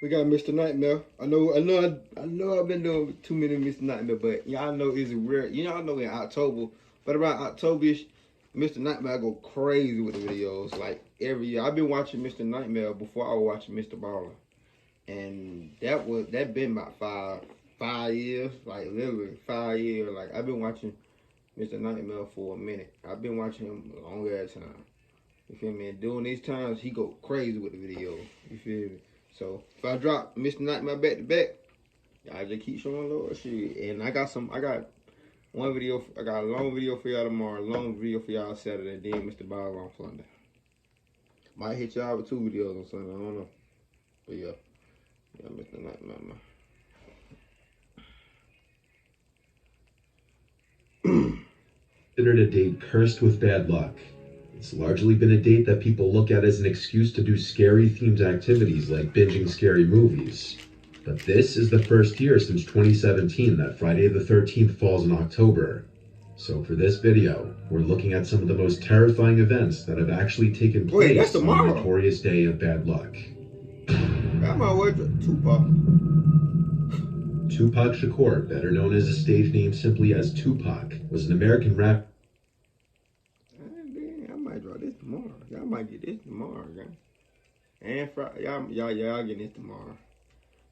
We got Mr. Nightmare. I know I've been doing too many Mr. Nightmare, but y'all know it's rare. Y'all know in October, but around October-ish, Mr. Nightmare go crazy with the videos. Like every year. I've been watching Mr. Nightmare before I was watching Mr. Baller. And that been about five years, like literally 5 years. Like I've been watching Mr. Nightmare for a minute. I've been watching him a long ass time. You feel me? And during these times, he go crazy with the video. You feel me? So if I drop Mr. Nightmare back to back, y'all just keep showing little shit. And I got one video. I got a long video for y'all tomorrow, a long video for y'all Saturday, and then Mr. Baller on Sunday. Might hit y'all with 2 videos on Sunday. I don't know, but yeah. Yeah, Mr. Nightmare, man. Considered a date cursed with bad luck. It's largely been a date that people look at as an excuse to do scary themed activities like binging scary movies. But this is the first year since 2017 that Friday the 13th falls in October. So for this video, we're looking at some of the most terrifying events that have actually taken place on the notorious day of bad luck. Got my word for Tupac. Tupac Shakur, better known as a stage name simply as Tupac, was an American rapper. I might draw this tomorrow. Y'all might get this tomorrow, guys. And Friday, y'all get this tomorrow.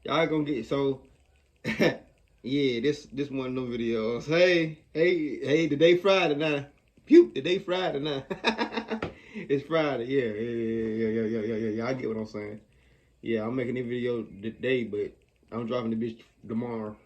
Y'all gonna get so. Yeah, this one of them videos. Hey, today Friday now. Pew, today Friday now. It's Friday. Yeah. I get what I'm saying. Yeah, I'm making this video today, but I'm dropping the bitch tomorrow.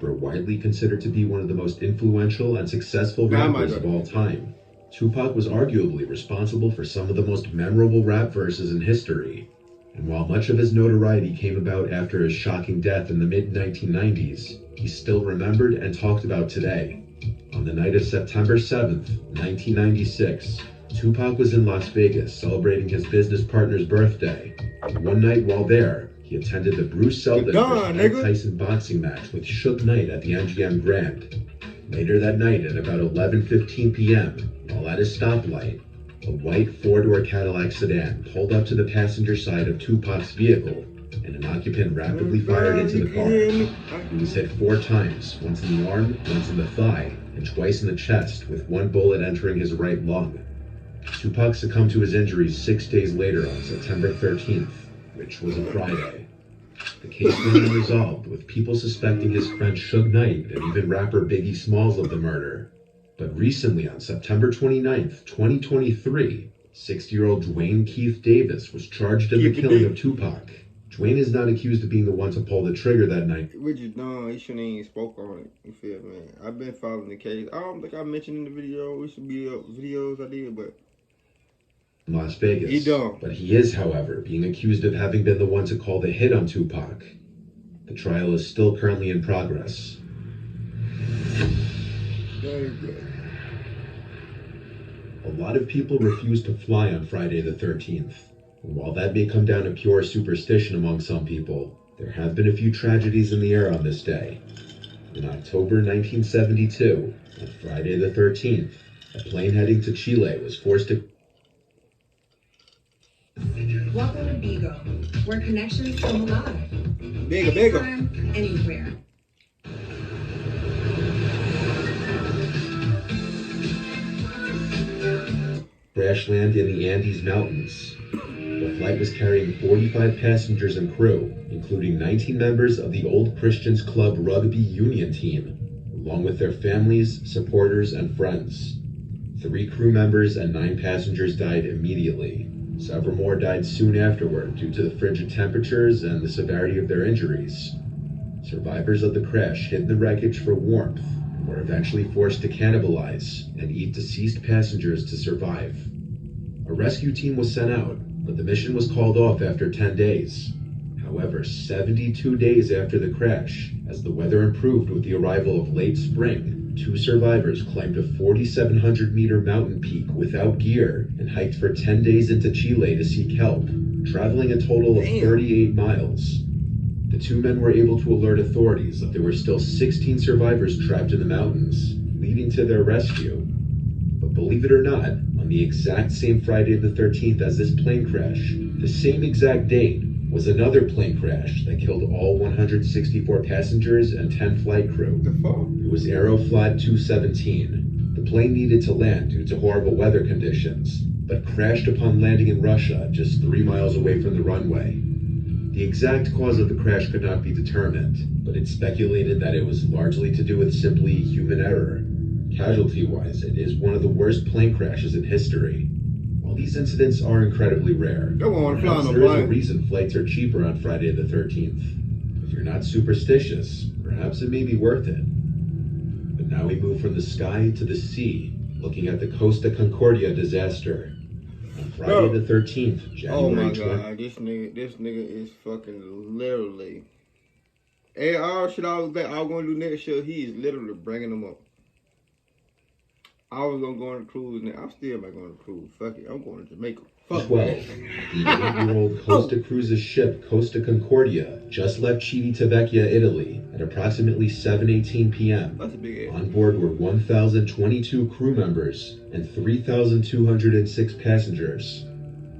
Were widely considered to be one of the most influential and successful rappers of all time. Tupac was arguably responsible for some of the most memorable rap verses in history. And while much of his notoriety came about after his shocking death in the mid-1990s, he's still remembered and talked about today. On the night of September 7th, 1996, Tupac was in Las Vegas celebrating his business partner's birthday. One night while there, he attended the Bruce Seldon vs. Mike Tyson boxing match with Suge Knight at the MGM Grand. Later that night at about 11:15 p.m., while at a stoplight, a white four-door Cadillac sedan pulled up to the passenger side of Tupac's vehicle, and an occupant rapidly fired into the car. He was hit 4 times, once in the arm, once in the thigh, and twice in the chest, with 1 bullet entering his right lung. Tupac succumbed to his injuries 6 days later on September 13th, which was a Friday. The case remained unresolved, with people suspecting his friend Suge Knight and even rapper Biggie Smalls of the murder. But recently, on September 29th, 2023, 60-year-old Dwayne Keith Davis was charged in the killing of Tupac. Dwayne is not accused of being the one to pull the trigger that night. No, he shouldn't even spoke on it. You feel me? I've been following the case. I don't think I mentioned in the video. It should be videos I did, but Las Vegas. He don't. But he is, however, being accused of having been the one to call the hit on Tupac. The trial is still currently in progress. Very good. A lot of people refuse to fly on Friday the 13th. And while that may come down to pure superstition among some people, there have been a few tragedies in the air on this day. In October 1972, on Friday the 13th, a plane heading to Chile was forced to... Welcome to Bigo, where connections come alive. Bigo. Anytime, anywhere. Crash land in the Andes Mountains. The flight was carrying 45 passengers and crew, including 19 members of the Old Christians Club rugby union team, along with their families, supporters, and friends. 3 crew members and 9 passengers died immediately. Several more died soon afterward due to the frigid temperatures and the severity of their injuries. Survivors of the crash hid in the wreckage for warmth and were eventually forced to cannibalize and eat deceased passengers to survive. A rescue team was sent out, but the mission was called off after 10 days. However, 72 days after the crash, as the weather improved with the arrival of late spring, 2 survivors climbed a 4,700-meter mountain peak without gear and hiked for 10 days into Chile to seek help, traveling a total of 38 miles. The 2 men were able to alert authorities that there were still 16 survivors trapped in the mountains, leading to their rescue. But believe it or not, on the exact same Friday the 13th as this plane crash, the same exact date, was another plane crash that killed all 164 passengers and 10 flight crew. The fuck? It was Aeroflot 217. The plane needed to land due to horrible weather conditions, but crashed upon landing in Russia just 3 miles away from the runway. The exact cause of the crash could not be determined, but it's speculated that it was largely to do with simply human error. Casualty-wise, it is one of the worst plane crashes in history. While these incidents are incredibly rare, Don't want to fly on perhaps a there is a plane. reason flights are cheaper on Friday the 13th. If you're not superstitious, perhaps it may be worth it. But now we move from the sky to the sea, looking at the Costa Concordia disaster. On Friday the 13th, Oh my January 20. god, this nigga is fucking literally. Hey, all shit I was gonna do next year, he is literally bringing them up. I was gonna go on a cruise, and I'm still not going to cruise. Fuck it, I'm going to Jamaica. Fuck 12. it. The 8-year-old Costa Cruises ship Costa Concordia just left Civitavecchia, Italy at approximately 7:18 p.m. That's a big ass. On board were 1,022 crew members and 3,206 passengers.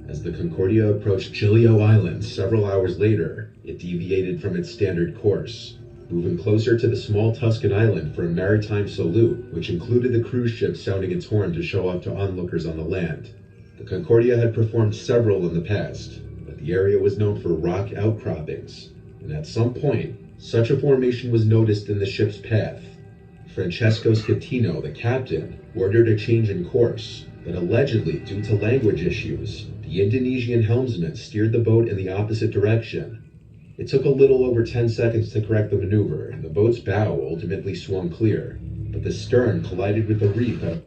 As the Concordia approached Giglio Island several hours later, it deviated from its standard course, moving closer to the small Tuscan island for a maritime salute, which included the cruise ship sounding its horn to show off to onlookers on the land. The Concordia had performed several in the past, but the area was known for rock outcroppings, and at some point, such a formation was noticed in the ship's path. Francesco Schettino, the captain, ordered a change in course, but allegedly, due to language issues, the Indonesian helmsman steered the boat in the opposite direction. It took a little over 10 seconds to correct the maneuver, and the boat's bow ultimately swung clear, but the stern collided with the reef at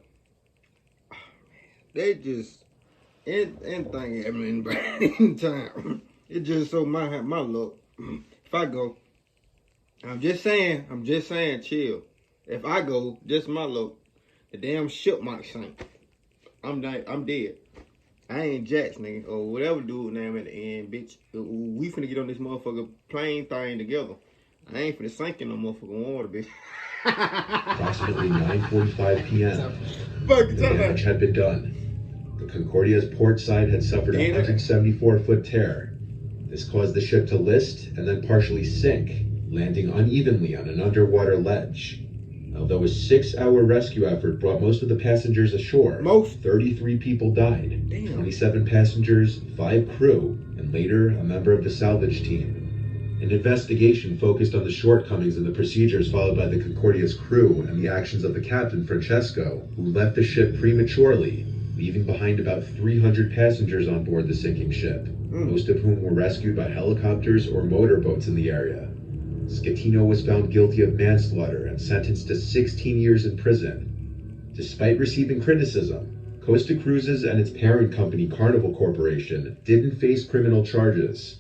They just anything happening bad in time. It just so my luck. If I go, I'm just saying, chill. If I go, just my luck, the damn ship might sink. I'm dead. I ain't Jax, nigga, or whatever dude name at the end, bitch. We finna get on this motherfucker plane thing together. I ain't finna sink in no motherfucking water, bitch. approximately 9:45 p.m. Fuck The damage had been done. The Concordia's port side had suffered a 174-foot tear. This caused the ship to list and then partially sink, landing unevenly on an underwater ledge. Although a 6-hour rescue effort brought most of the passengers ashore, 33 people died, 27 passengers, 5 crew, and later a member of the salvage team. An investigation focused on the shortcomings in the procedures followed by the Concordia's crew and the actions of the captain, Francesco, who left the ship prematurely, leaving behind about 300 passengers on board the sinking ship, most of whom were rescued by helicopters or motorboats in the area. Schettino was found guilty of manslaughter and sentenced to 16 years in prison. Despite receiving criticism, Costa Cruises and its parent company Carnival Corporation didn't face criminal charges.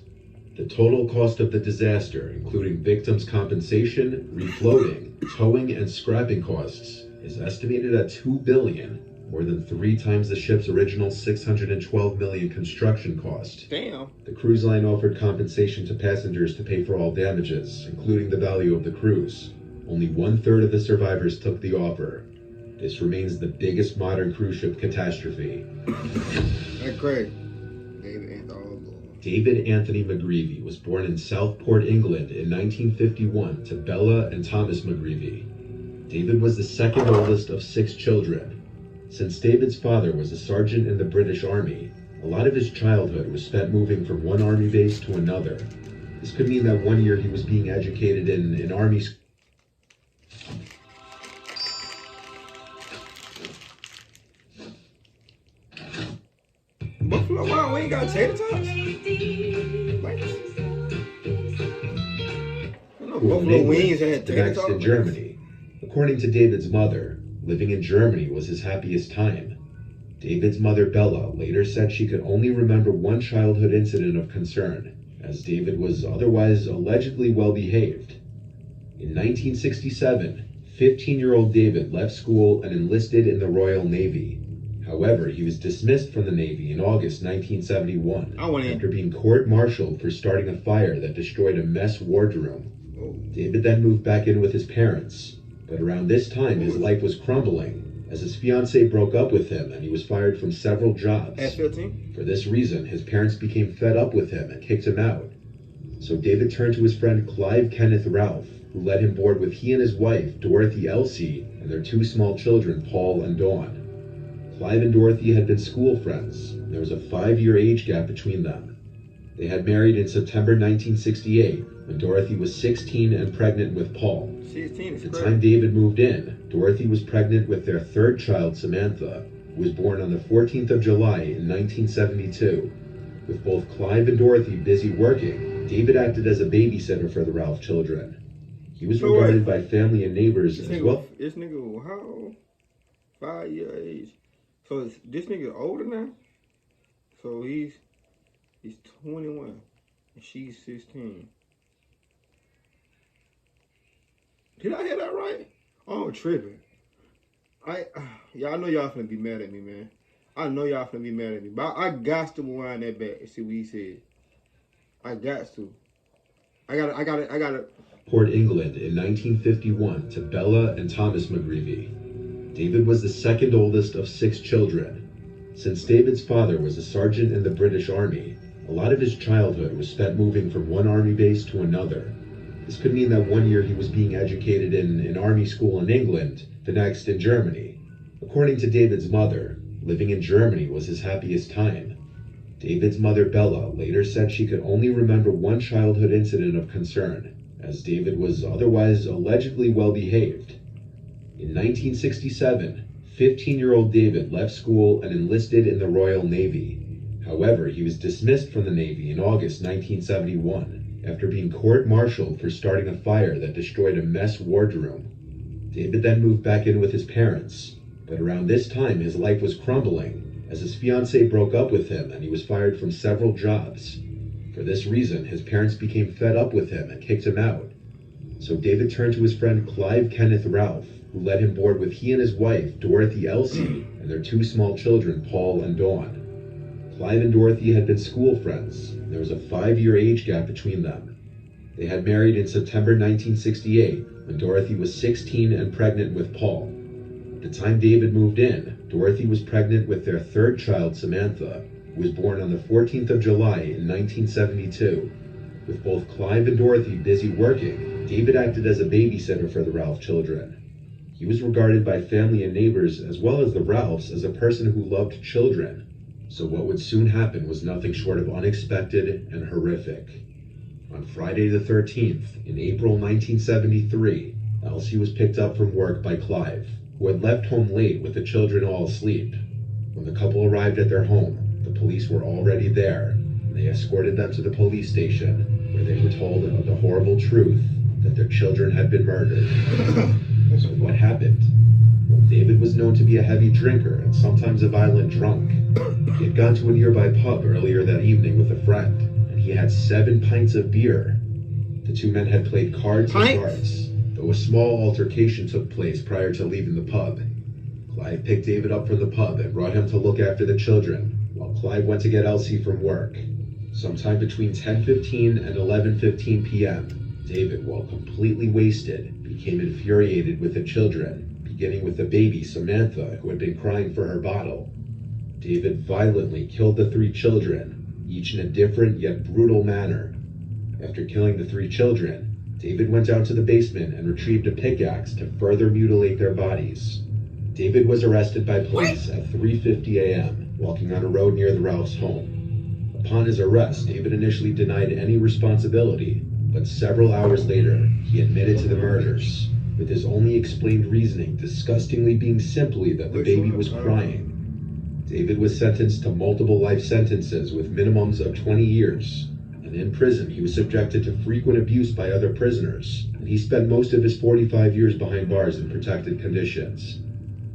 The total cost of the disaster, including victims' compensation, refloating, towing, and scrapping costs, is estimated at $2 billion, more than 3 times the ship's original $612 million construction cost. Damn. The cruise line offered compensation to passengers to pay for all damages, including the value of the cruise. Only 1/3 of the survivors took the offer. This remains the biggest modern cruise ship catastrophe. That's crazy. David Anthony McGreevy was born in Southport, England in 1951 to Bella and Thomas McGreevy. David was the second oldest of 6 children. Since David's father was a sergeant in the British Army, a lot of his childhood was spent moving from one army base to another. This could mean that one year he was being educated in an army school. Buffalo Wild Wings got tater tots? Buffalo Wings had tater Next tots. in Germany. According to David's mother, living in Germany was his happiest time. David's mother, Bella, later said she could only remember one childhood incident of concern, as David was otherwise allegedly well behaved. In 1967, 15-year-old David left school and enlisted in the Royal Navy. However, he was dismissed from the Navy in August 1971 after being court-martialed for starting a fire that destroyed a mess wardroom. David then moved back in with his parents, but around this time his life was crumbling as his fiancée broke up with him and he was fired from several jobs. At 15? For this reason, his parents became fed up with him and kicked him out. So David turned to his friend Clive Kenneth Ralph, who let him board with he and his wife, Dorothy Elsie, and their two small children, Paul and Dawn. Clive and Dorothy had been school friends, and there was a 5-year age gap between them. They had married in September 1968, when Dorothy was 16 and pregnant with Paul. 16 is At the crazy. time David moved in, Dorothy was pregnant with their third child, Samantha, who was born on the 14th of July in 1972. With both Clive and Dorothy busy working, David acted as a babysitter for the Ralph children. He was So regarded by family and neighbors This as nigga, well. this nigga, how old? 5-year age. So this nigga older now? So he's 21 and she's 16. Did I hear that right? Oh, I'm tripping. I know y'all finna be mad at me, man. I know y'all finna be mad at me, but I got to rewind that back and see what he said. I got to. I gotta. Port England in 1951 to Bella and Thomas McGreevy. David was the second oldest of 6 children. Since David's father was a sergeant in the British Army, a lot of his childhood was spent moving from one army base to another. This could mean that one year he was being educated in an army school in England, the next in Germany. According to David's mother, living in Germany was his happiest time. David's mother, Bella, later said she could only remember one childhood incident of concern, as David was otherwise allegedly well behaved. In 1967, 15-year-old David left school and enlisted in the Royal Navy. However, he was dismissed from the Navy in August 1971 after being court-martialed for starting a fire that destroyed a mess wardroom. David then moved back in with his parents, but around this time his life was crumbling as his fiancée broke up with him and he was fired from several jobs. For this reason, his parents became fed up with him and kicked him out. So David turned to his friend Clive Kenneth Ralph, who let him board with he and his wife, Dorothy Elsie, and their two small children, Paul and Dawn. Clive and Dorothy had been school friends, and there was a 5-year age gap between them. They had married in September 1968, when Dorothy was 16 and pregnant with Paul. At the time David moved in, Dorothy was pregnant with their third child, Samantha, who was born on the 14th of July in 1972. With both Clive and Dorothy busy working, David acted as a babysitter for the Ralph children. He was regarded by family and neighbors, as well as the Ralphs, as a person who loved children. So what would soon happen was nothing short of unexpected and horrific. On Friday the 13th, in April 1973, Elsie was picked up from work by Clive, who had left home late with the children all asleep. When the couple arrived at their home, the police were already there, and they escorted them to the police station, where they were told of the horrible truth that their children had been murdered. So what happened? Well, David was known to be a heavy drinker and sometimes a violent drunk. He had gone to a nearby pub earlier that evening with a friend, and he had 7 pints of beer. The two men had played cards and darts, though a small altercation took place prior to leaving the pub. Clive picked David up from the pub and brought him to look after the children, while Clive went to get Elsie from work. Sometime between 10:15 and 11:15 p.m., David, while completely wasted, became infuriated with the children, beginning with the baby, Samantha, who had been crying for her bottle. David violently killed the 3 children, each in a different yet brutal manner. After killing the 3 children, David went down to the basement and retrieved a pickaxe to further mutilate their bodies. David was arrested by police at 3:50 a.m., walking on a road near the Ralphs' home. Upon his arrest, David initially denied any responsibility, but several hours later, he admitted to the murders, with his only explained reasoning disgustingly being simply that the baby was crying. David was sentenced to multiple life sentences with minimums of 20 years, and in prison he was subjected to frequent abuse by other prisoners, and he spent most of his 45 years behind bars in protected conditions.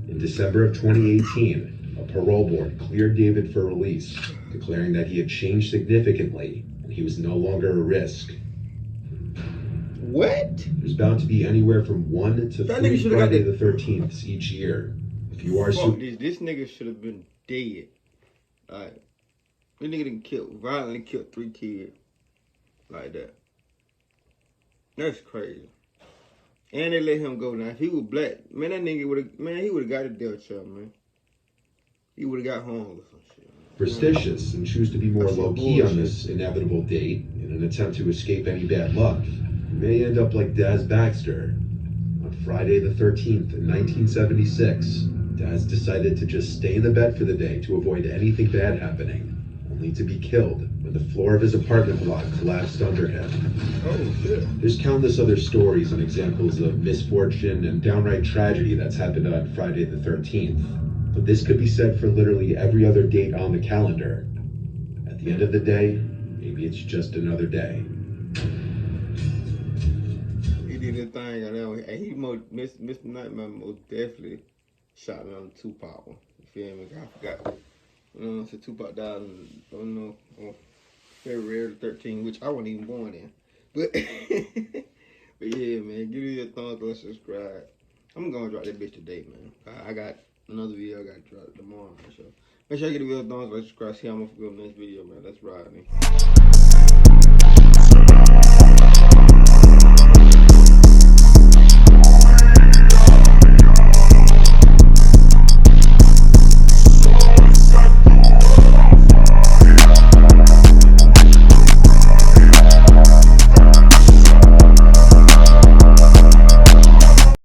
In December of 2018, a parole board cleared David for release, declaring that he had changed significantly and he was no longer a risk. What? There's bound to be anywhere from 1 to That 3 nigga should've got Friday the- the 13th each year. If you are Fuck this nigga should have been dead. Like, this nigga done violently killed 3 kids. Like that. That's crazy. And they let him go. Now, if he was black, man, that nigga would have, man, he would have got a death child, man. He would have got hung or some shit. Superstitious and choose to be more low-key on this inevitable date in an attempt to escape any bad luck, you may end up like Daz Baxter. On Friday the 13th in 1976, Daz decided to just stay in the bed for the day to avoid anything bad happening, only to be killed when the floor of his apartment block collapsed under him. Oh, shit. There's countless other stories and examples of misfortune and downright tragedy that's happened on Friday the 13th. But this could be said for literally every other date on the calendar. At the end of the day, maybe it's just another day. He did his thing on that one. And he, Mr. Nightmare most definitely shot me on the Tupac one. You feel me? I forgot. You know, so Tupac died on February the 13th, which I wasn't even born in. But, but yeah, man, give me a thumbs up, subscribe. I'm gonna drop that bitch today, man. I got another video I got to drop tomorrow for sure. Make sure you get a thumbs up, subscribe, see how I'm gonna go in the next video, man. Let's ride, man.